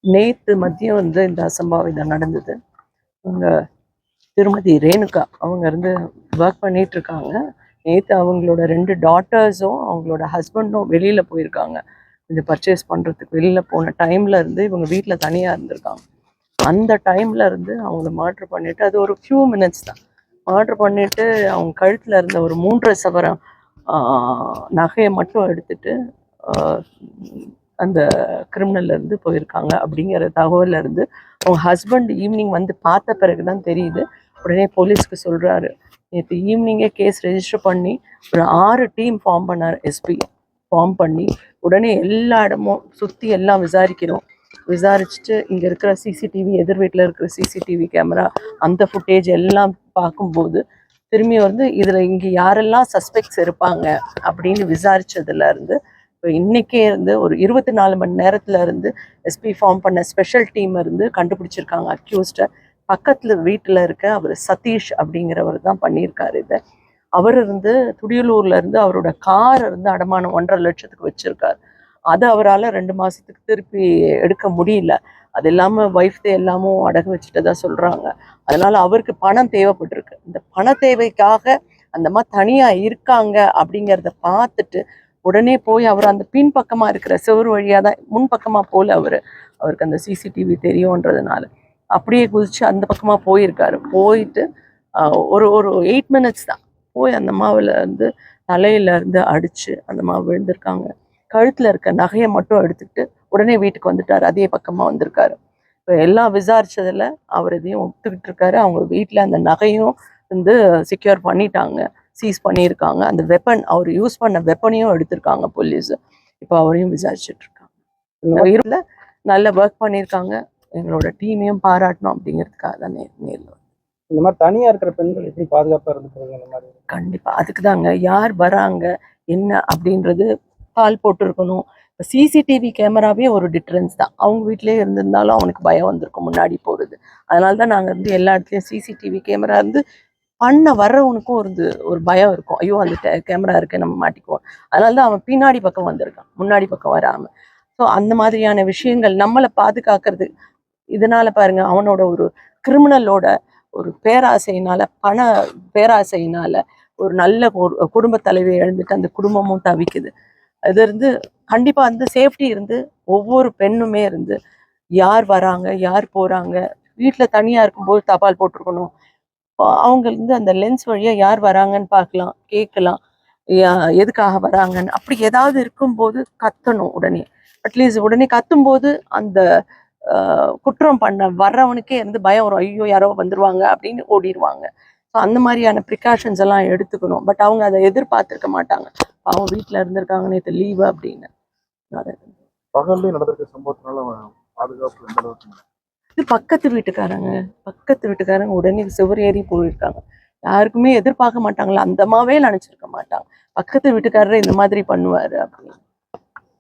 நேத்து மதியம் இந்த அசம்பாவிதம் நடந்தது. அவங்க திருமதி ரேணுகா அவங்க ஒர்க் பண்ணிட்டு இருக்காங்க. நேற்று அவங்களோட 2 டாட்டர்ஸும் அவங்களோட ஹஸ்பண்டும் வெளியில போயிருக்காங்க. கொஞ்சம் பர்ச்சேஸ் பண்றதுக்கு வெளியில போன டைம்ல இவங்க வீட்டில் தனியா இருந்திருக்காங்க. அந்த டைம்ல அவங்கள மர்டர் பண்ணிட்டு, அது ஒரு ஃபியூ மினிட்ஸ் தான். மர்டர் பண்ணிட்டு அவங்க கழுத்துல இருந்த ஒரு 3.5 சவரம் நகையை மட்டும் எடுத்துட்டு அந்த கிரிமினல்ல இருந்து போயிருக்காங்க அப்படிங்கிற தகவல்ல அவங்க ஹஸ்பண்ட் ஈவினிங் பார்த்த பிறகுதான் தெரியுது. உடனே போலீஸ்க்கு சொல்றாரு. நேற்று ஈவினிங்கே கேஸ் ரெஜிஸ்டர் பண்ணி ஒரு 6 டீம் ஃபார்ம் பண்ணார். எஸ்பி ஃபார்ம் பண்ணி உடனே எல்லா இடமும் சுற்றி எல்லாம் விசாரிச்சுட்டு இங்கே இருக்கிற சிசிடிவி, எதிர் வீட்டில் இருக்கிற சிசிடிவி கேமரா, அந்த ஃபுட்டேஜ் எல்லாம் பார்க்கும்போது திரும்பி இதில் இங்கே யாரெல்லாம் சஸ்பெக்ட்ஸ் இருப்பாங்க அப்படின்னு விசாரிச்சதுல இப்போ இன்னைக்கே ஒரு 24 மணி நேரத்துல எஸ்பி ஃபார்ம் பண்ண ஸ்பெஷல் டீம் கண்டுபிடிச்சிருக்காங்க அக்யூஸ்டை. பக்கத்துல வீட்டில் இருக்க அவர் சதீஷ் அப்படிங்கிறவர் தான் பண்ணியிருக்காரு இதை. அவர் துடியலூர்ல அவரோட கார் அடமானம் 1.5 லட்சத்துக்கு வச்சிருக்காரு. அதை அவரால் 2 மாசத்துக்கு திருப்பி எடுக்க முடியல. அது இல்லாமல் ஒய்ஃப் எல்லாமும் அடகு வச்சுட்டதா சொல்றாங்க. அதனால அவருக்கு பணம் தேவைப்பட்டிருக்கு. இந்த பண தேவைக்காக அந்த மாதிரி தனியா இருக்காங்க அப்படிங்கிறத பார்த்துட்டு உடனே போய் அவர் அந்த பின்பக்கமா இருக்கிற செவரு வழியா தான், முன்பக்கமா போல அவருக்கு அந்த சிசிடிவி தெரியும்ன்றதுனால அப்படியே குதிச்சு அந்த பக்கமா போயிருக்காரு. போயிட்டு ஒரு 8 மினிட்ஸ் தான் போய் அந்த மாவுல தலையில அடிச்சு அந்த மாவு விழுந்திருக்காங்க. கழுத்துல இருக்க நகையை மட்டும் எடுத்துக்கிட்டு உடனே வீட்டுக்கு வந்துட்டாரு. அதே பக்கமா வந்திருக்காரு. இப்போ எல்லாம் விசாரிச்சதுல அவர் இதையும் ஒத்துக்கிட்டு இருக்காரு. அவங்க வீட்டுல அந்த நகையும் செக்யூர் பண்ணிட்டாங்க, சீஸ் பண்ணியிருக்காங்க. அந்த வெப்பன், அவர் யூஸ் பண்ண வெப்பனையும் எடுத்திருக்காங்க போலீஸ். இப்போ அவரையும் விசாரிச்சுட்டு இருக்காங்க. நல்ல ஒர்க் பண்ணியிருக்காங்க. எங்களோட டீமையும் பாராட்டணும் அப்படிங்கிறதுக்காக தான் நேரில். இந்த மாதிரி தனியா இருக்கிற பெண்கள் எப்படி பாதுகாப்பா இருந்துக்கிறாங்க? இந்த மாதிரி கண்டிப்பா அதுக்கு தாங்க யார் வராங்க என்ன அப்படின்றது கால் போட்டு இருக்கணும். இப்போ சிசிடிவி கேமராவே ஒரு டிஃப்ரென்ஸ் தான். அவங்க வீட்டிலே இருந்திருந்தாலும் அவனுக்கு பயம் வந்திருக்கும் முன்னாடி போகிறது. அதனால தான் நாங்கள் எல்லா இடத்துலையும் சிசிடிவி கேமரா பண்ண வர்றவனுக்கும் ஒரு பயம் இருக்கும். ஐயோ அந்த கேமரா இருக்கு, நம்ம மாட்டிக்குவோம். அதனால தான் அவன் பின்னாடி பக்கம் வந்திருக்கான், முன்னாடி பக்கம் வராமல். ஸோ அந்த மாதிரியான விஷயங்கள் நம்மளை பாதுகாக்கிறது. இதனால பாருங்க, அவனோட ஒரு கிரிமினலோட ஒரு பேராசையினால, பண பேராசையினால ஒரு நல்ல குடும்ப தலைவியை எழுந்துட்டு அந்த குடும்பமும் தவிக்குது. அது கண்டிப்பா சேஃப்டி ஒவ்வொரு பெண்ணுமே யார் வராங்க யார் போறாங்க, வீட்டுல தனியா இருக்கும்போது தபால் போட்டிருக்கணும். அவங்க அந்த லென்ஸ் வழியா யார் வராங்கன்னு பார்க்கலாம், கேட்கலாம், எதுக்காக வராங்கன்னு. அப்படி ஏதாவது இருக்கும்போது கத்தணும் உடனே. அட்லீஸ்ட் உடனே கத்தும்போது அந்த குற்றம் பண்ண வர்றவனுக்கே பயம் வரும். ஐயோ யாரோ வந்துருவாங்க அப்படின்னு ஓடிடுவாங்க. ஸோ அந்த மாதிரியான ப்ரிகாஷன்ஸ் எல்லாம் எடுத்துக்கணும். பட் அவங்க அதை எதிர்பார்த்துருக்க மாட்டாங்க. அவங்க வீட்டில் இருந்திருக்காங்க, நேற்று லீவு அப்படின்னு. இது பக்கத்து வீட்டுக்காரங்க உடனே சுவர் ஏறி போயிருக்காங்க. யாருக்குமே எதிர்பார்க்க மாட்டாங்களா, அந்த அம்மாவே நினைச்சிருக்க மாட்டாங்க பக்கத்து வீட்டுக்காரரே இந்த மாதிரி பண்ணுவாரு அப்படின்னு.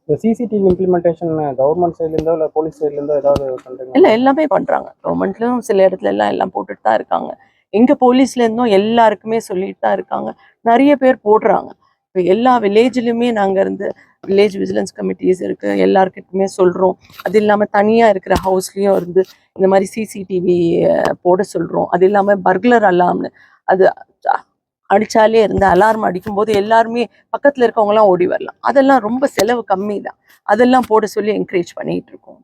இந்த சிசிடிவி இம்ப்ளிமெண்டேஷன் கவர்மெண்ட் சைட்ல இருந்தோ இல்லை போலீஸ் சைட்ல இருந்தோ ஏதாவது பண்றீங்க? இல்லை, எல்லாமே பண்றாங்க. கவர்மெண்ட்லயும் சில இடத்துல எல்லாம் போட்டுட்டு தான் இருக்காங்க. எங்க போலீஸ்ல இருந்தும் எல்லாருக்குமே சொல்லிட்டு தான் இருக்காங்க. நிறைய பேர் போடுறாங்க. இப்போ எல்லா வில்லேஜ்லையுமே நாங்கள் வில்லேஜ் விஜிலன்ஸ் கமிட்டிஸ் இருக்கு, எல்லாருக்கிட்டுமே சொல்றோம். அது இல்லாமல் தனியா இருக்கிற ஹவுஸ்லயும் இந்த மாதிரி சிசிடிவி போட சொல்றோம். அது இல்லாமல் பர்குலர் அலார்ம்னு, அது அடிச்சாலே அலார்ம் அடிக்கும்போது எல்லாருமே பக்கத்துல இருக்கவங்கலாம் ஓடி வரலாம். அதெல்லாம் ரொம்ப செலவு கம்மி தான். அதெல்லாம் போட சொல்லி என்கரேஜ் பண்ணிட்டு இருக்கோம்.